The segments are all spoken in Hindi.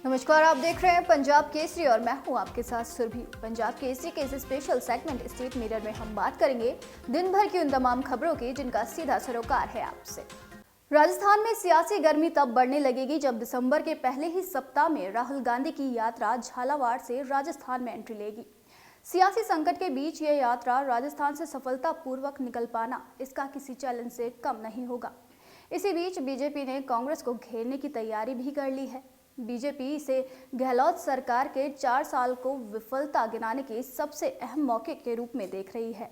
नमस्कार, आप देख रहे हैं पंजाब केसरी और मैं हूं आपके साथ सुरभि। पंजाब केसरी के इस स्पेशल सेगमेंट स्टेट मिरर में हम बात करेंगे दिन भर की उन तमाम खबरों की जिनका सीधा सरोकार है आपसे। राजस्थान में सियासी गर्मी तब बढ़ने लगेगी जब दिसंबर के पहले ही सप्ताह में राहुल गांधी की यात्रा झालावाड़ से राजस्थान में एंट्री लेगी। सियासी संकट के बीच ये यात्रा राजस्थान से सफलतापूर्वक निकल पाना इसका किसी चैलेंज से कम नहीं होगा। इसी बीच बीजेपी ने कांग्रेस को घेरने की तैयारी भी कर ली है। बीजेपी इसे गहलोत सरकार के 4 साल को विफलता गिनाने के सबसे अहम मौके के रूप में देख रही है।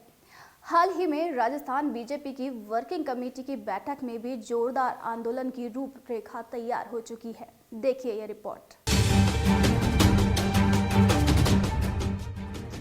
हाल ही में राजस्थान बीजेपी की वर्किंग कमेटी की बैठक में भी जोरदार आंदोलन की रूपरेखा तैयार हो चुकी है। देखिए यह रिपोर्ट।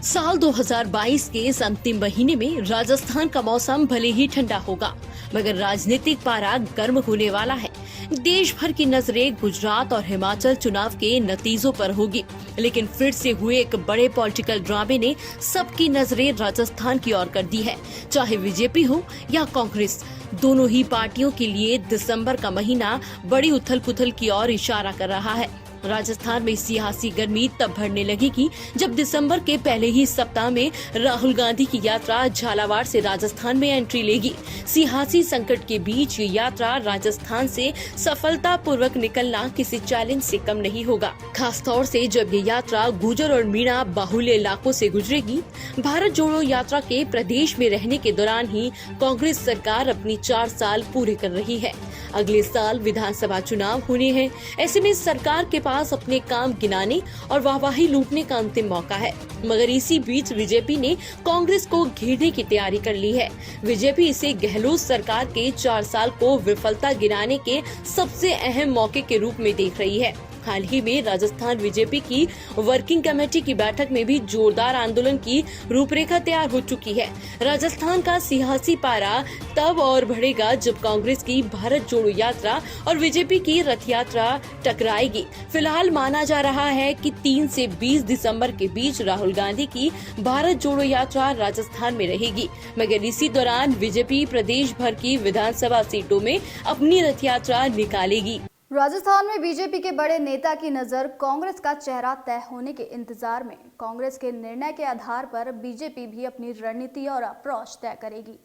साल 2022 के इस अंतिम महीने में राजस्थान का मौसम भले ही ठंडा होगा, मगर राजनीतिक पारा गर्म होने वाला है। देश भर की नजरें गुजरात और हिमाचल चुनाव के नतीजों पर होगी, लेकिन फिर से हुए एक बड़े पॉलिटिकल ड्रामे ने सबकी नजरें राजस्थान की ओर कर दी है। चाहे बीजेपी हो या कांग्रेस, दोनों ही पार्टियों के लिए दिसंबर का महीना बड़ी उथल पुथल की ओर इशारा कर रहा है। राजस्थान में सियासी गर्मी तब बढ़ने लगेगी जब दिसंबर के पहले ही सप्ताह में राहुल गांधी की यात्रा झालावाड़ से राजस्थान में एंट्री लेगी। सियासी संकट के बीच ये यात्रा राजस्थान से सफलतापूर्वक निकलना किसी चैलेंज से कम नहीं होगा, खास तौर से जब ये यात्रा गुर्जर और मीणा बाहुल्य इलाकों से गुजरेगी। भारत जोड़ो यात्रा के प्रदेश में रहने के दौरान ही कांग्रेस सरकार अपनी 4 साल पूरे कर रही है। अगले साल विधानसभा चुनाव होने हैं, ऐसे में सरकार के पास अपने काम गिनाने और वाहवाही लूटने का अंतिम मौका है। मगर इसी बीच बीजेपी ने कांग्रेस को घेरने की तैयारी कर ली है। बीजेपी इसे गहलोत सरकार के 4 साल को विफलता गिनाने के सबसे अहम मौके के रूप में देख रही है। हाल ही में राजस्थान बीजेपी की वर्किंग कमेटी की बैठक में भी जोरदार आंदोलन की रूपरेखा तैयार हो चुकी है। राजस्थान का सियासी पारा तब और बढ़ेगा जब कांग्रेस की भारत जोड़ो यात्रा और बीजेपी की रथ यात्रा टकराएगी। फिलहाल माना जा रहा है कि 3 से 20 दिसंबर के बीच राहुल गांधी की भारत जोड़ो यात्रा राजस्थान में रहेगी, मगर इसी दौरान बीजेपी प्रदेश भर की विधानसभा सीटों में अपनी रथ यात्रा निकालेगी। राजस्थान में बीजेपी के बड़े नेता की नजर कांग्रेस का चेहरा तय होने के इंतजार में। कांग्रेस के निर्णय के आधार पर बीजेपी भी अपनी रणनीति और अप्रोच तय करेगी।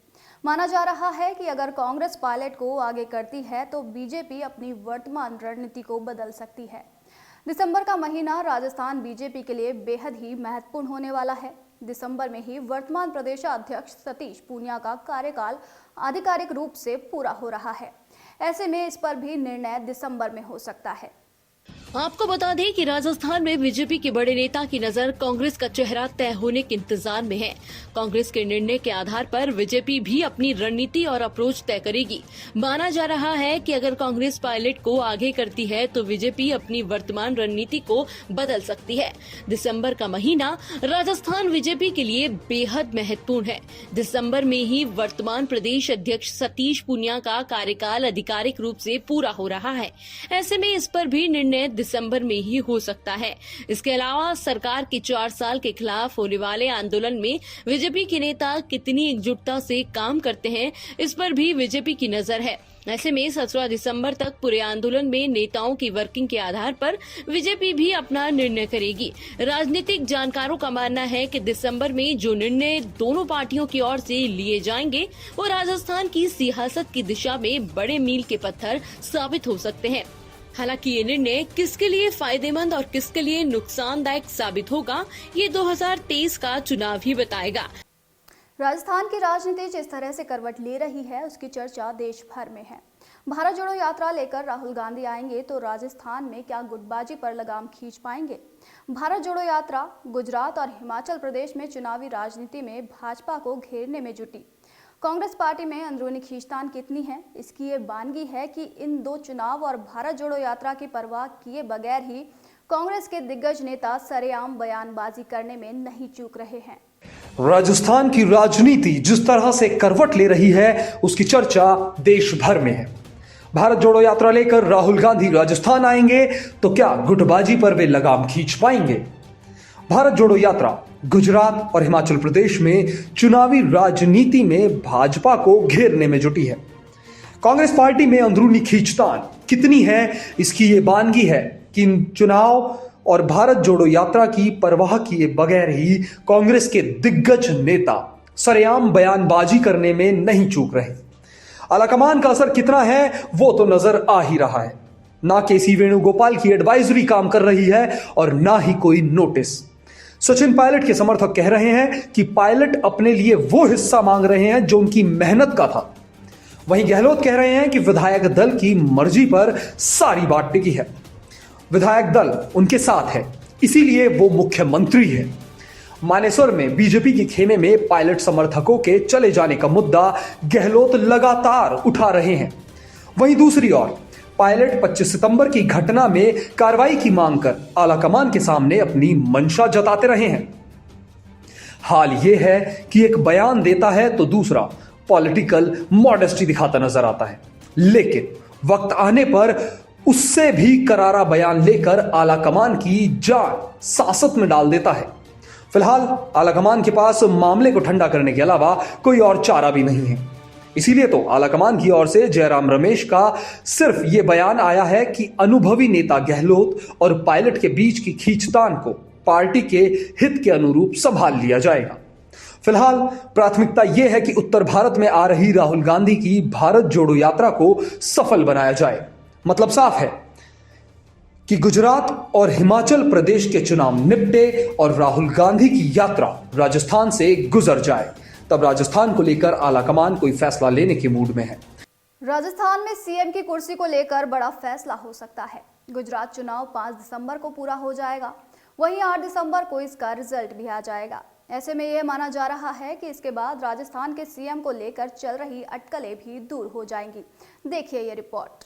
माना जा रहा है कि अगर कांग्रेस पायलट को आगे करती है तो बीजेपी अपनी वर्तमान रणनीति को बदल सकती है। दिसंबर का महीना राजस्थान बीजेपी के लिए बेहद ही महत्वपूर्ण होने वाला है। दिसंबर में ही वर्तमान प्रदेशाध्यक्ष सतीश पूनिया का कार्यकाल आधिकारिक रूप से पूरा हो रहा है। ऐसे में इस पर भी निर्णय दिसंबर में हो सकता है। आपको बता दें कि राजस्थान में बीजेपी के बड़े नेता की नजर कांग्रेस का चेहरा तय होने के इंतजार में है। कांग्रेस के निर्णय के आधार पर बीजेपी भी अपनी रणनीति और अप्रोच तय करेगी। माना जा रहा है कि अगर कांग्रेस पायलट को आगे करती है तो बीजेपी अपनी वर्तमान रणनीति को बदल सकती है। दिसंबर का महीना राजस्थान बीजेपी के लिए बेहद महत्वपूर्ण है। दिसंबर में ही वर्तमान प्रदेश अध्यक्ष सतीश पूनिया का कार्यकाल आधिकारिक रूप से पूरा हो रहा है। ऐसे में इस पर भी निर्णय दिसंबर में ही हो सकता है। इसके अलावा सरकार के 4 साल के खिलाफ होने वाले आंदोलन में बीजेपी के नेता कितनी एकजुटता से काम करते हैं, इस पर भी बीजेपी की नजर है। ऐसे में 17 दिसंबर तक पूरे आंदोलन में नेताओं की वर्किंग के आधार पर बीजेपी भी अपना निर्णय करेगी। राजनीतिक जानकारों का मानना है कि दिसंबर में जो निर्णय दोनों पार्टियों की ओर से लिए जाएंगे वो राजस्थान की सियासत की दिशा में बड़े मील के पत्थर साबित हो सकते हैं। हालांकि ये निर्णय किसके लिए फायदेमंद और किसके लिए नुकसानदायक साबित होगा, ये 2023 का चुनाव ही बताएगा। राजस्थान की राजनीति जिस तरह से करवट ले रही है उसकी चर्चा देश भर में है। भारत जोड़ो यात्रा लेकर राहुल गांधी आएंगे तो राजस्थान में क्या गुटबाजी पर लगाम खींच पाएंगे? भारत जोड़ो यात्रा गुजरात और हिमाचल प्रदेश में चुनावी राजनीति में भाजपा को घेरने में जुटी। कांग्रेस पार्टी में अंदरूनी खींचतान कितनी है, इसकी ये बानगी है कि इन 2 चुनाव और भारत जोड़ो यात्रा की परवाह किए बगैर ही कांग्रेस के दिग्गज नेता सरेआम बयानबाजी करने में नहीं चूक रहे हैं। राजस्थान की राजनीति जिस तरह से करवट ले रही है उसकी चर्चा देश भर में है। भारत जोड़ो यात्रा लेकर राहुल गांधी राजस्थान आएंगे तो क्या गुटबाजी पर वे लगाम खींच पाएंगे? भारत जोड़ो यात्रा गुजरात और हिमाचल प्रदेश में चुनावी राजनीति में भाजपा को घेरने में जुटी है। कांग्रेस पार्टी में अंदरूनी खींचतान कितनी है, इसकी ये बानगी है कि इन चुनाव और भारत जोड़ो यात्रा की परवाह किए बगैर ही कांग्रेस के दिग्गज नेता सरेआम बयानबाजी करने में नहीं चूक रहे। आलाकमान का असर कितना है वो तो नजर आ ही रहा है। ना केसी वेणुगोपाल की एडवाइजरी काम कर रही है और ना ही कोई नोटिस। सचिन पायलट के समर्थक कह रहे हैं कि पायलट अपने लिए वो हिस्सा मांग रहे हैं जो उनकी मेहनत का था। वहीं गहलोत कह रहे हैं कि विधायक दल की मर्जी पर सारी बात टिकी है। विधायक दल उनके साथ है, इसीलिए वो मुख्यमंत्री है। मानेसर में बीजेपी के खेमे में पायलट समर्थकों के चले जाने का मुद्दा गहलोत लगातार उठा रहे हैं। वहीं दूसरी ओर पायलट 25 सितंबर की घटना में कार्रवाई की मांग कर आलाकमान के सामने अपनी मंशा जताते रहे हैं। हाल यह है कि एक बयान देता है तो दूसरा पॉलिटिकल मॉडेस्टी दिखाता नजर आता है, लेकिन वक्त आने पर उससे भी करारा बयान लेकर आलाकमान की जान सासत में डाल देता है। फिलहाल आलाकमान के पास मामले को ठंडा करने के अलावा कोई और चारा भी नहीं है। इसीलिए तो आलाकमान की ओर से जयराम रमेश का सिर्फ यह बयान आया है कि अनुभवी नेता गहलोत और पायलट के बीच की खींचतान को पार्टी के हित के अनुरूप संभाल लिया जाएगा। फिलहाल प्राथमिकता यह है कि उत्तर भारत में आ रही राहुल गांधी की भारत जोड़ो यात्रा को सफल बनाया जाए। मतलब साफ है कि गुजरात और हिमाचल प्रदेश के चुनाव निपटे और राहुल गांधी की यात्रा राजस्थान से गुजर जाए, तब राजस्थान को लेकर आलाकमान कोई फैसला लेने के मूड में है। राजस्थान में सीएम की कुर्सी को लेकर बड़ा फैसला हो सकता है। गुजरात चुनाव 5 दिसंबर को पूरा हो जाएगा, वहीं 8 दिसंबर को इसका रिजल्ट भी आ जाएगा। ऐसे में यह माना जा रहा है कि इसके बाद राजस्थान के सीएम को लेकर चल रही अटकलें भी दूर हो जाएंगी। देखिए ये रिपोर्ट।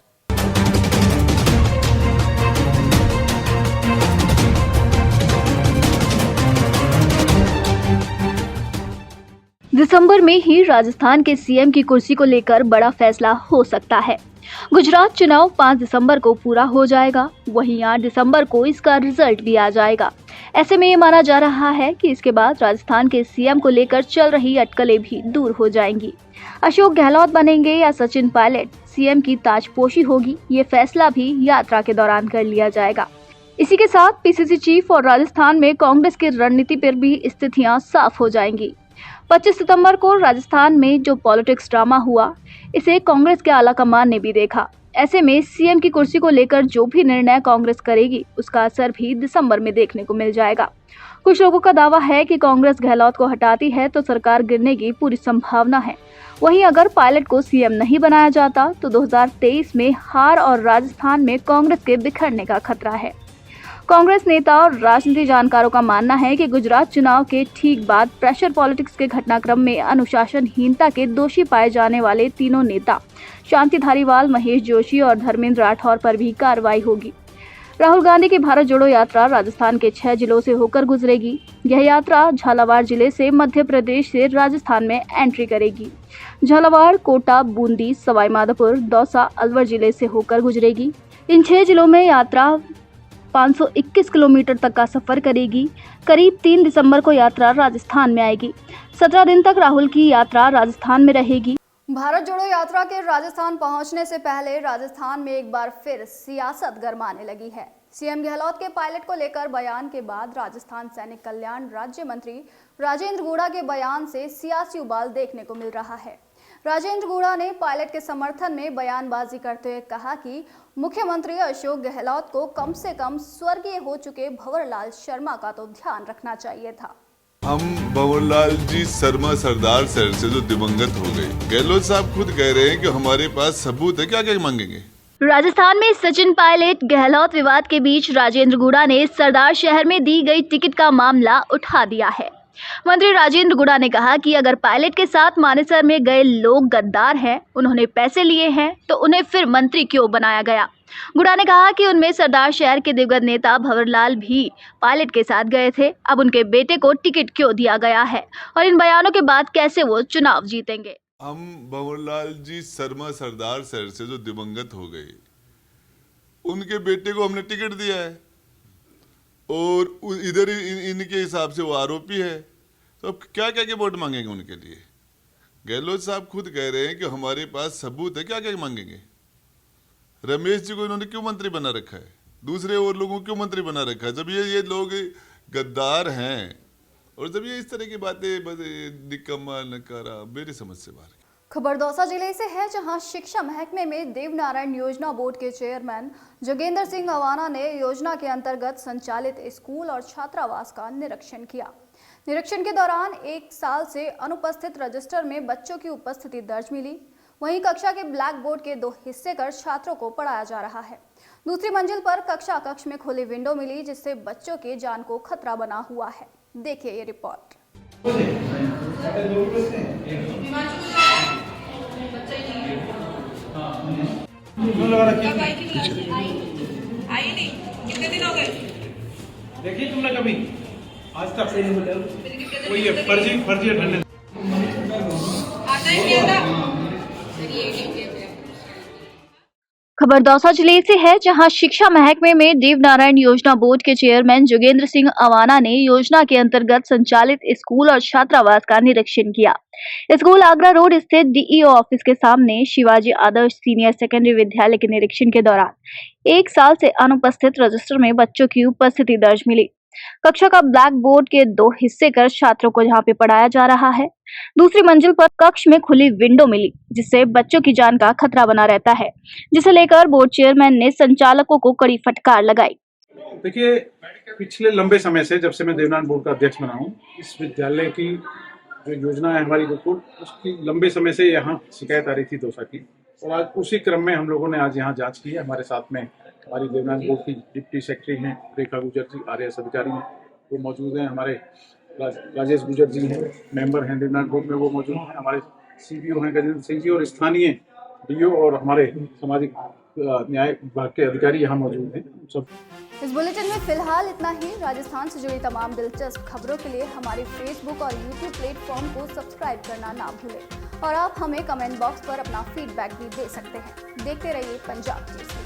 दिसंबर में ही राजस्थान के सीएम की कुर्सी को लेकर बड़ा फैसला हो सकता है। गुजरात चुनाव 5 दिसंबर को पूरा हो जाएगा, वहीं 8 दिसंबर को इसका रिजल्ट भी आ जाएगा। ऐसे में ये माना जा रहा है कि इसके बाद राजस्थान के सीएम को लेकर चल रही अटकलें भी दूर हो जाएंगी। अशोक गहलोत बनेंगे या सचिन पायलट, सीएम की ताजपोशी होगी, ये फैसला भी यात्रा के दौरान कर लिया जाएगा। इसी के साथ पीसीसी चीफ और राजस्थान में कांग्रेस की रणनीति पर भी स्थितियां साफ हो जाएंगी। 25 सितंबर को राजस्थान में जो पॉलिटिक्स ड्रामा हुआ, इसे कांग्रेस के आलाकमान ने भी देखा। ऐसे में सीएम की कुर्सी को लेकर जो भी निर्णय कांग्रेस करेगी, उसका असर भी दिसंबर में देखने को मिल जाएगा। कुछ लोगों का दावा है कि कांग्रेस गहलोत को हटाती है तो सरकार गिरने की पूरी संभावना है। वहीं अगर पायलट को सीएम नहीं बनाया जाता तो 2023 में हार और राजस्थान में कांग्रेस के बिखरने का खतरा है। कांग्रेस नेता और राजनीति जानकारों का मानना है कि गुजरात चुनाव के ठीक बाद प्रेशर पॉलिटिक्स के घटनाक्रम में अनुशासनहीनता के दोषी पाए जाने वाले तीनों नेता शांति धारीवाल, महेश जोशी और धर्मेंद्र राठौर पर भी कार्रवाई होगी। राहुल गांधी की भारत जोड़ो यात्रा राजस्थान के 6 जिलों से होकर गुजरेगी। यह यात्रा झालावाड़ जिले से मध्य प्रदेश से राजस्थान में एंट्री करेगी। झालावाड़, कोटा, बूंदी, सवाई माधोपुर, दौसा, अलवर जिले से होकर गुजरेगी। इन 6 जिलों में यात्रा 521 किलोमीटर तक का सफर करेगी। करीब 3 दिसंबर को यात्रा राजस्थान में आएगी। 17 दिन तक राहुल की यात्रा राजस्थान में रहेगी। भारत जोड़ो यात्रा के राजस्थान पहुंचने से पहले राजस्थान में एक बार फिर सियासत गरमाने लगी है। सीएम गहलोत के पायलट को लेकर बयान के बाद राजस्थान सैनिक कल्याण राज्य मंत्री राजेंद्र गुड़ा के बयान से सियासी उबाल देखने को मिल रहा है। राजेंद्र गुड़ा ने पायलट के समर्थन में बयानबाजी करते हुए कहा कि मुख्यमंत्री अशोक गहलोत को कम से कम स्वर्गीय हो चुके भंवरलाल शर्मा का तो ध्यान रखना चाहिए था। हम भंवरलाल जी शर्मा सरदार सर से जो दिवंगत हो गए, गहलोत साहब खुद कह रहे हैं कि हमारे पास सबूत है, क्या क्या मांगेंगे। राजस्थान में सचिन पायलट गहलोत विवाद के बीच राजेंद्र गुड़ा ने सरदार शहर में दी गई टिकट का मामला उठा दिया है। मंत्री राजेंद्र गुड़ा ने कहा कि अगर पायलट के साथ मानेसर में गए लोग गद्दार हैं, उन्होंने पैसे लिए हैं, तो उन्हें फिर मंत्री क्यों बनाया गया। गुड़ा ने कहा कि उनमें सरदार शहर के दिवंगत नेता भंवरलाल भी पायलट के साथ गए थे। अब उनके बेटे को टिकट क्यों दिया गया है और इन बयानों के बाद कैसे वो चुनाव जीतेंगे। हम भंवरलाल जी शर्मा सरदार सर से जो दिवंगत हो गए, उनके बेटे को हमने टिकट दिया है और इधर इनके हिसाब से वो आरोपी है, तो अब क्या क्या के वोट मांगेंगे उनके लिए। गहलोत साहब खुद कह रहे हैं कि हमारे पास सबूत है, क्या क्या मांगेंगे। रमेश जी को इन्होंने क्यों मंत्री बना रखा है, दूसरे और लोगों को क्यों मंत्री बना रखा है, जब ये लोग गद्दार हैं और जब ये इस तरह की बातें निकम्मा नकारा, मेरी समझ से बाहर। खबर दौसा जिले से है, जहां शिक्षा महकमे में देवनारायण योजना बोर्ड के चेयरमैन जोगेंद्र सिंह अवाना ने योजना के अंतर्गत संचालित स्कूल और छात्रावास का निरीक्षण किया। निरीक्षण के दौरान 1 साल से अनुपस्थित रजिस्टर में बच्चों की उपस्थिति दर्ज मिली। वहीं कक्षा के ब्लैक बोर्ड के 2 हिस्से कर छात्रों को पढ़ाया जा रहा है। दूसरी मंजिल पर कक्ष में खुली विंडो मिली, जिससे बच्चों के जान को खतरा बना हुआ है। देखिए ये रिपोर्ट। आई नहीं, कितने दिन हो गए? देखिए तुमने कभी आज तक कोई फर्जी अटेंडेंस आता ही नहीं आता। खबर दौसा जिले से है, जहां शिक्षा महकमे में देवनारायण योजना बोर्ड के चेयरमैन जोगेंद्र सिंह अवाना ने योजना के अंतर्गत संचालित स्कूल और छात्रावास का निरीक्षण किया। स्कूल आगरा रोड स्थित डीईओ ऑफिस के सामने शिवाजी आदर्श सीनियर सेकेंडरी विद्यालय के निरीक्षण के दौरान 1 साल से अनुपस्थित रजिस्टर में बच्चों की उपस्थिति दर्ज मिली। कक्षा का ब्लैक बोर्ड के 2 हिस्से कर छात्रों को जहां पे पढ़ाया जा रहा है। दूसरी मंजिल पर कक्ष में खुली विंडो मिली, जिससे बच्चों की जान का खतरा बना रहता है, जिसे लेकर बोर्ड चेयरमैन ने संचालकों को कड़ी फटकार लगाई। देखिए, पिछले लंबे समय से, जब से मैं देवनारायण बोर्ड का अध्यक्ष बना हूँ, इस विद्यालय की जो योजना है हमारी बिल्कुल, उसकी लंबे समय से यहाँ शिकायत आ रही थी दौसा की, और आज उसी क्रम में हम लोगों ने आज यहाँ जांच की है। हमारे साथ में हमारी देवनारायण बोर्ड की डिप्टी सेक्रेटरी हैं रेखा गुजर जी, RAS अधिकारी हैं, वो मौजूद हैं। हमारे राजेश गुजर जी हैं, मेंबर हैं देवनारायण बोर्ड में, वो मौजूद हैं। हमारे CPO हैं गजेंद्र सिंह जी, और स्थानीय DO और हमारे सामाजिक न्याय विभाग के अधिकारी यहाँ मौजूद हैं। सब इस बुलेटिन में फिलहाल इतना ही। राजस्थान से जुड़ी तमाम दिलचस्प खबरों के लिए हमारे फेसबुक और यूट्यूब प्लेटफॉर्म को सब्सक्राइब करना ना भूलें, और आप हमें कमेंट बॉक्स पर अपना फीडबैक भी दे सकते हैं। देखते रहिए पंजाब केसरी।